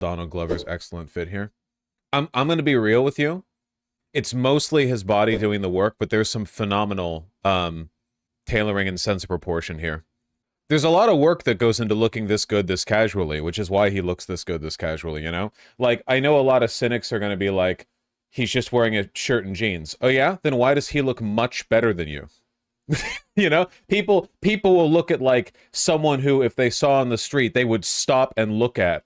Donald Glover's excellent fit here. I'm going to be real with you. It's mostly his body doing the work, but there's some phenomenal tailoring and sense of proportion here. There's a lot of work that goes into looking this good this casually, which is why he looks this good this casually, you know? Like, I know a lot of cynics are going to be like, he's just wearing a shirt and jeans. Oh yeah? Then why does he look much better than you? You know? People will look at, like, someone who, if they saw on the street, they would stop and look at.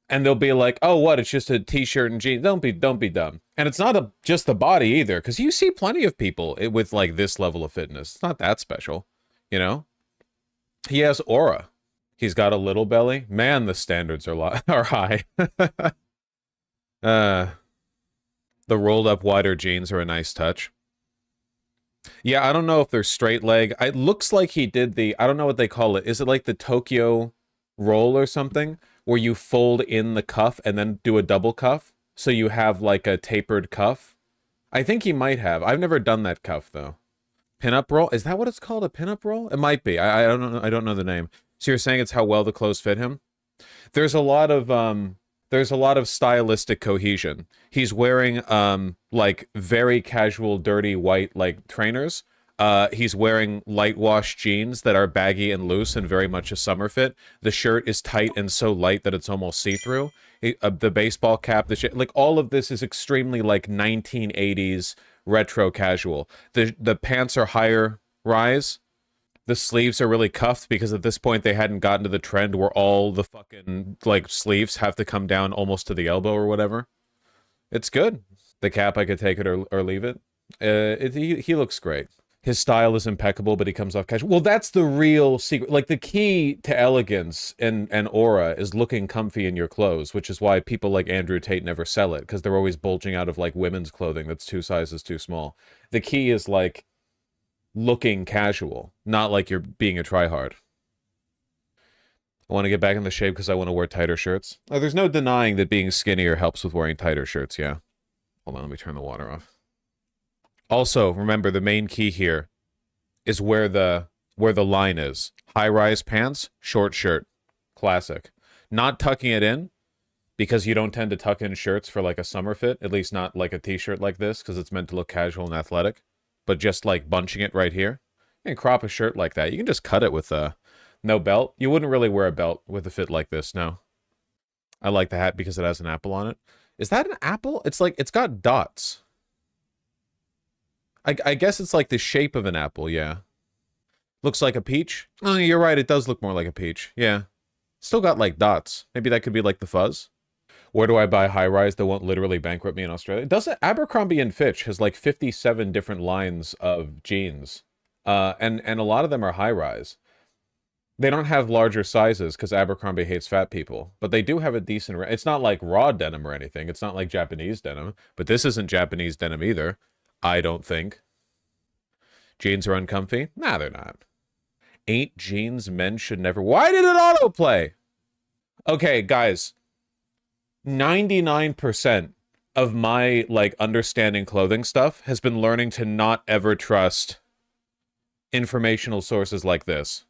And they'll be like, oh, what? It's just a t-shirt and jeans. Don't be dumb. And it's not just the body either, because you see plenty of people with, like, this level of fitness. It's not that special, you know? He has aura. He's got a little belly. Man, the standards are high. The rolled up wider jeans are a nice touch. Yeah, I don't know if they're straight leg. It looks like he did the, I don't know what they call it. Is it like the Tokyo roll or something? Where you fold in the cuff and then do a double cuff? So you have like a tapered cuff? I think he might have. I've never done that cuff though. Pinup roll? Is that what it's called? A pinup roll? It might be. I don't know. I don't know the name. So you're saying it's how well the clothes fit him? There's a lot of stylistic cohesion. He's wearing like very casual, dirty white like trainers. He's wearing light wash jeans that are baggy and loose and very much a summer fit. The shirt is tight and so light that it's almost see-through. The baseball cap, the shit, like all of this is extremely like 1980s retro casual. The pants are higher rise. The sleeves are really cuffed because at this point they hadn't gotten to the trend where all the fucking like sleeves have to come down almost to the elbow or whatever. It's good. The cap, I could take it or leave it. He looks great. His style is impeccable, but he comes off casual. Well, that's the real secret. Like, the key to elegance and aura is looking comfy in your clothes, which is why people like Andrew Tate never sell it, because they're always bulging out of, like, women's clothing that's 2 sizes too small. The key is, like, looking casual, not like you're being a tryhard. I want to get back in the shape because I want to wear tighter shirts. Oh, there's no denying that being skinnier helps with wearing tighter shirts, yeah. Hold on, let me turn the water off. Also, remember, the main key here is where the line is. High-rise pants, short shirt. Classic. Not tucking it in, because you don't tend to tuck in shirts for, like, a summer fit. At least not, like, a t-shirt like this, because it's meant to look casual and athletic. But just, like, bunching it right here. You can crop a shirt like that. You can just cut it with no belt. You wouldn't really wear a belt with a fit like this, no. I like the hat because it has an apple on it. Is that an apple? It's like, it's got dots. I guess it's like the shape of an apple, yeah. Looks like a peach. Oh, you're right, it does look more like a peach, yeah. Still got, like, dots. Maybe that could be, like, the fuzz. Where do I buy high-rise that won't literally bankrupt me in Australia? Doesn't Abercrombie & Fitch has, like, 57 different lines of jeans. And a lot of them are high-rise. They don't have larger sizes, because Abercrombie hates fat people. But they do have a decent... It's not, like, raw denim or anything. It's not like Japanese denim. But this isn't Japanese denim either. I don't think. Jeans are uncomfy? Nah, they're not. 8 jeans men should never... Why did it autoplay? Okay, guys. 99% of my, like, understanding clothing stuff has been learning to not ever trust informational sources like this.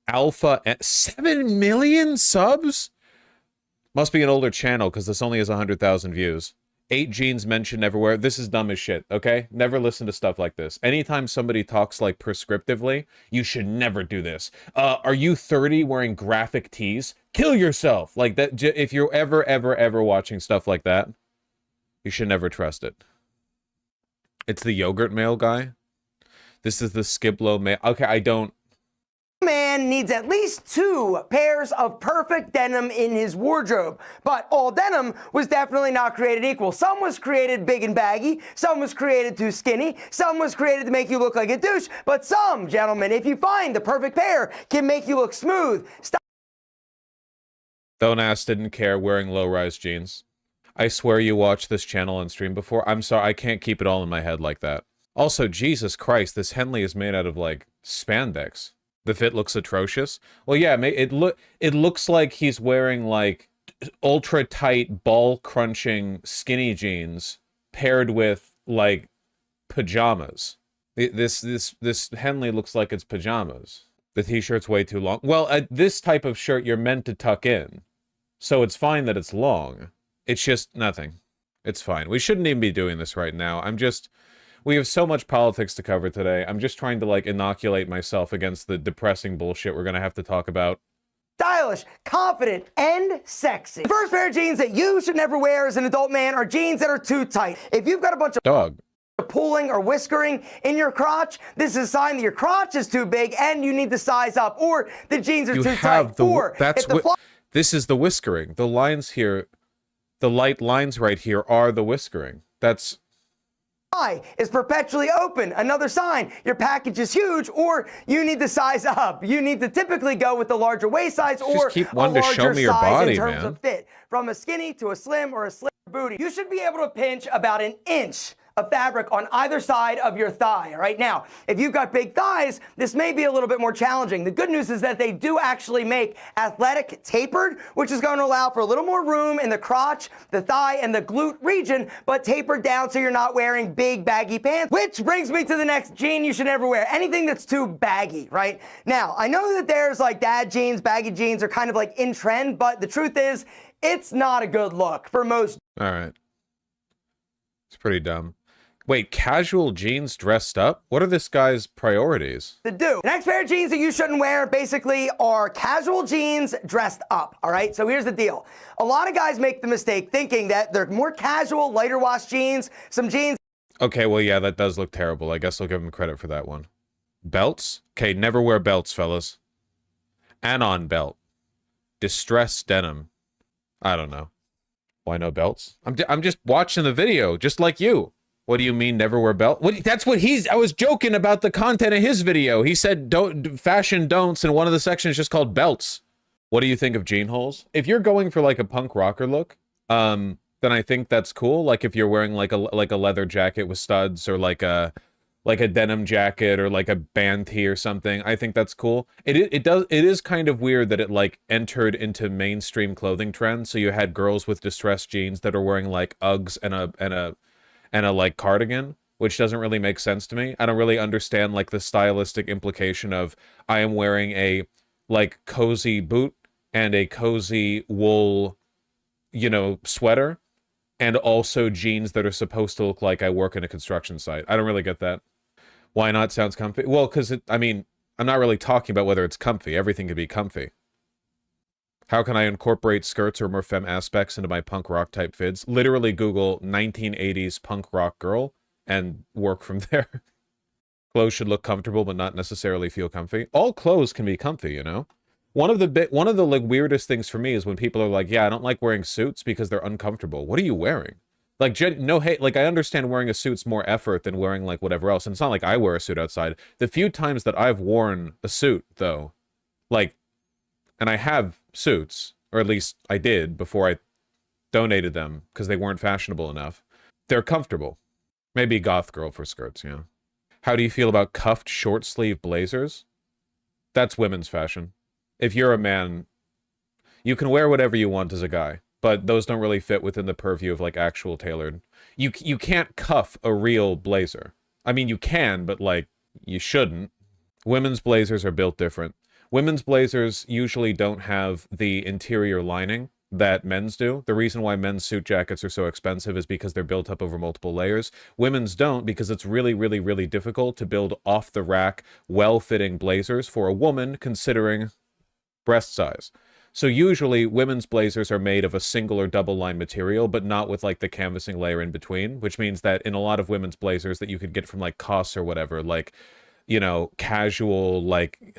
Alpha... 7 million subs? Must be an older channel, because this only has 100,000 views. 8 jeans men should never wear. This is dumb as shit, okay? Never listen to stuff like this. Anytime somebody talks, like, prescriptively, you should never do this. Are you 30 wearing graphic tees? Kill yourself! Like, that. If you're ever watching stuff like that, you should never trust it. It's the yogurt male guy. This is the Skiblo male. Okay, I don't... Man needs at least 2 pairs of perfect denim in his wardrobe. But all denim was definitely not created equal. Some was created big and baggy, some was created too skinny, some was created to make you look like a douche, but some, gentlemen, if you find the perfect pair, can make you look smooth. Don't ask, didn't care, wearing low-rise jeans. I swear you watched this channel on stream before. I'm sorry, I can't keep it all in my head like that. Also, Jesus Christ, this Henley is made out of, like, spandex. The fit looks atrocious. Well, yeah, it looks like he's wearing, like, ultra-tight, ball-crunching skinny jeans paired with, like, pajamas. This Henley looks like it's pajamas. The t-shirt's way too long. Well, this type of shirt you're meant to tuck in. So it's fine that it's long. It's just nothing. It's fine. We shouldn't even be doing this right now. We have so much politics to cover today. I'm just trying to, like, inoculate myself against the depressing bullshit we're gonna have to talk about. Stylish, confident, and sexy. The first pair of jeans that you should never wear as an adult man are jeans that are too tight. If you've got a bunch of pulling or whiskering in your crotch, this is a sign that your crotch is too big and you need to size up, or the jeans are too tight. This is the whiskering. The lines here, the light lines right here are the whiskering. That's... is perpetually open. Another sign, your package is huge, or you need to size up. You need to typically go with the larger waist size or just keep a wanting to larger show me your size body, in terms man. of fit. From a skinny to a slim or a slim booty. You should be able to pinch about an inch of fabric on either side of your thigh. Right now, if you've got big thighs, this may be a little bit more challenging. The good news is that they do actually make athletic tapered, which is going to allow for a little more room in the crotch, the thigh, and the glute region, but tapered down so you're not wearing big baggy pants. Which brings me to the next jean you should never wear. Anything that's too baggy, right? Now, I know that there's like dad jeans, baggy jeans are kind of like in trend, but the truth is, it's not a good look for most. All right. It's pretty dumb. Wait, casual jeans dressed up? What are this guy's priorities? The next pair of jeans that you shouldn't wear basically are casual jeans dressed up, all right? So here's the deal. A lot of guys make the mistake thinking that they're more casual, lighter wash jeans, some jeans. Okay, well, yeah, that does look terrible. I guess I'll give him credit for that one. Belts? Okay, never wear belts, fellas. Anon belt. Distressed denim. I don't know. Why no belts? I'm just watching the video, just like you. What do you mean never wear belt? That's what I was joking about the content of his video. He said fashion don'ts, and one of the sections is just called belts. What do you think of jean holes? If you're going for like a punk rocker look, then I think that's cool. Like if you're wearing like a leather jacket with studs, or like a denim jacket, or like a band tee or something, I think that's cool. It is kind of weird that it like entered into mainstream clothing trends. So you had girls with distressed jeans that are wearing like Uggs and a like cardigan, which doesn't really make sense to me. I don't really understand like the stylistic implication of I am wearing a like cozy boot and a cozy wool, you know, sweater, and also jeans that are supposed to look like I work in a construction site. I don't really get that. Why not? Sounds comfy. Well, because I mean, I'm not really talking about whether it's comfy. Everything could be comfy. How can I incorporate skirts or more femme aspects into my punk rock type vids? Literally Google 1980s punk rock girl and work from there. Clothes should look comfortable but not necessarily feel comfy. All clothes can be comfy, you know? One of the like weirdest things for me is when people are like, yeah, I don't like wearing suits because they're uncomfortable. What are you wearing? Like, no hate, like, I understand wearing a suit's more effort than wearing, like, whatever else. And it's not like I wear a suit outside. The few times that I've worn a suit, though, like, and I have suits, or at least I did before I donated them because they weren't fashionable enough. They're comfortable. Maybe goth girl for skirts, yeah. How do you feel about cuffed short sleeve blazers? That's women's fashion. If you're a man, you can wear whatever you want as a guy, but those don't really fit within the purview of like actual tailored. You can't cuff a real blazer. I mean, you can, but like, you shouldn't. Women's blazers are built different. Women's blazers usually don't have the interior lining that men's do. The reason why men's suit jackets are so expensive is because they're built up over multiple layers. Women's don't, because it's really, really, really difficult to build off-the-rack, well-fitting blazers for a woman considering breast size. So usually women's blazers are made of a single or double line material, but not with like the canvassing layer in between, which means that in a lot of women's blazers that you could get from like COS or whatever, like, you know, casual, like,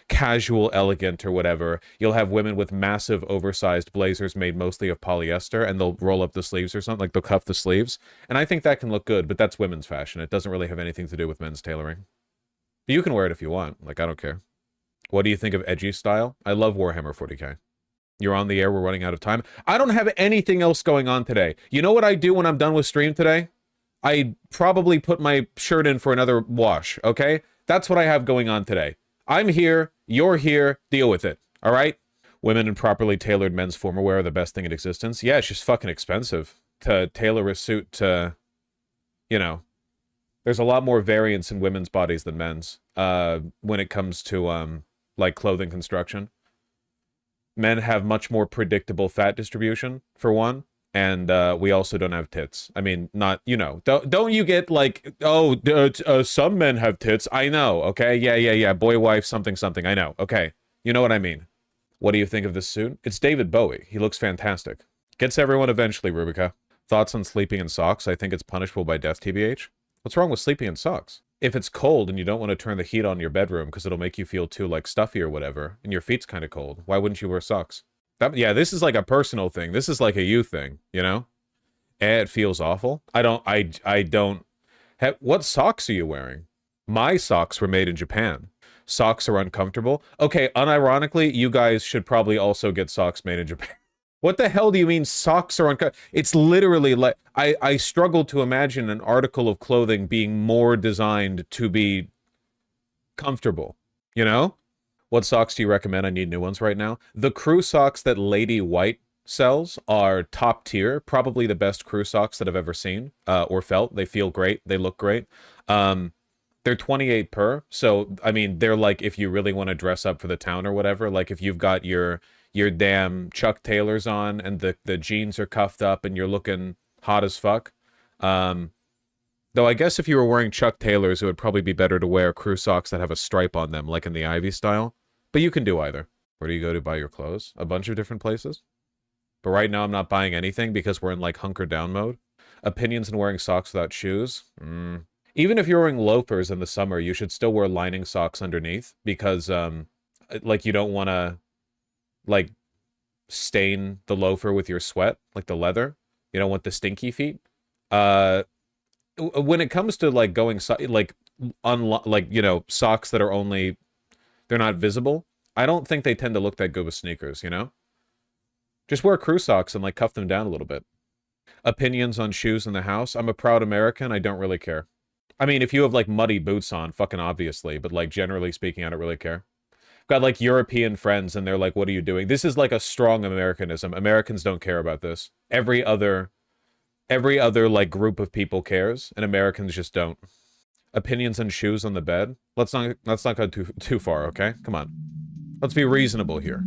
casual elegant or whatever, you'll have women with massive oversized blazers made mostly of polyester, and they'll roll up the sleeves or something, like they'll cuff the sleeves. And I think that can look good, but that's women's fashion. It doesn't really have anything to do with men's tailoring. But you can wear it if you want. Like, I don't care. What do you think of edgy style? I love Warhammer 40k. You're on the air, we're running out of time. I don't have anything else going on today. You know what I do when I'm done with stream today? I probably put my shirt in for another wash, okay? That's what I have going on today. I'm here, you're here, deal with it, all right? Women in properly tailored men's formal wear are the best thing in existence. Yeah, it's just fucking expensive to tailor a suit to, you know, there's a lot more variance in women's bodies than men's when it comes to, like, clothing construction. Men have much more predictable fat distribution, for one. And we also don't have tits. I mean, not, you know, don't you get like, oh, some men have tits. I know, okay? Yeah. Boy, wife, something, something. I know, okay. You know what I mean. What do you think of this suit? It's David Bowie. He looks fantastic. Gets everyone eventually, Rubica. Thoughts on sleeping in socks? I think it's punishable by death, TBH. What's wrong with sleeping in socks? If it's cold and you don't want to turn the heat on in your bedroom because it'll make you feel too, like, stuffy or whatever, and your feet's kind of cold, why wouldn't you wear socks? Yeah, this is like a personal thing. This is like a you thing, you know? It feels awful. I don't... What socks are you wearing? My socks were made in Japan. Socks are uncomfortable. Okay, unironically, you guys should probably also get socks made in Japan. What the hell do you mean socks are uncomfortable? It's literally like... I struggle to imagine an article of clothing being more designed to be comfortable, you know? What socks do you recommend? I need new ones right now. The crew socks that Lady White sells are top tier. Probably the best crew socks that I've ever seen or felt. They feel great. They look great. They're 28 per. So, I mean, they're like if you really want to dress up for the town or whatever. Like if you've got your damn Chuck Taylors on and the jeans are cuffed up and you're looking hot as fuck. Though I guess if you were wearing Chuck Taylors, it would probably be better to wear crew socks that have a stripe on them, like in the Ivy style. But you can do either. Where do you go to buy your clothes? A bunch of different places. But right now I'm not buying anything because we're in like hunker down mode. Opinions on wearing socks without shoes? Even if you're wearing loafers in the summer, you should still wear lining socks underneath because, like, you don't want to, like, stain the loafer with your sweat, like the leather. You don't want the stinky feet. When it comes to like going like you know, socks that are only they're not visible, I don't think they tend to look that good with sneakers, you know? Just wear crew socks and like cuff them down a little bit. Opinions on shoes in the house? I'm a proud American. I don't really care. I mean, if you have like muddy boots on, fucking obviously, but like generally speaking, I don't really care. I've got like European friends and they're like, what are you doing? This is like a strong Americanism. Americans don't care about this. Every other like group of people cares, and Americans just don't. Opinions on shoes on the bed? Let's not go too far, okay? Come on. Let's be reasonable here.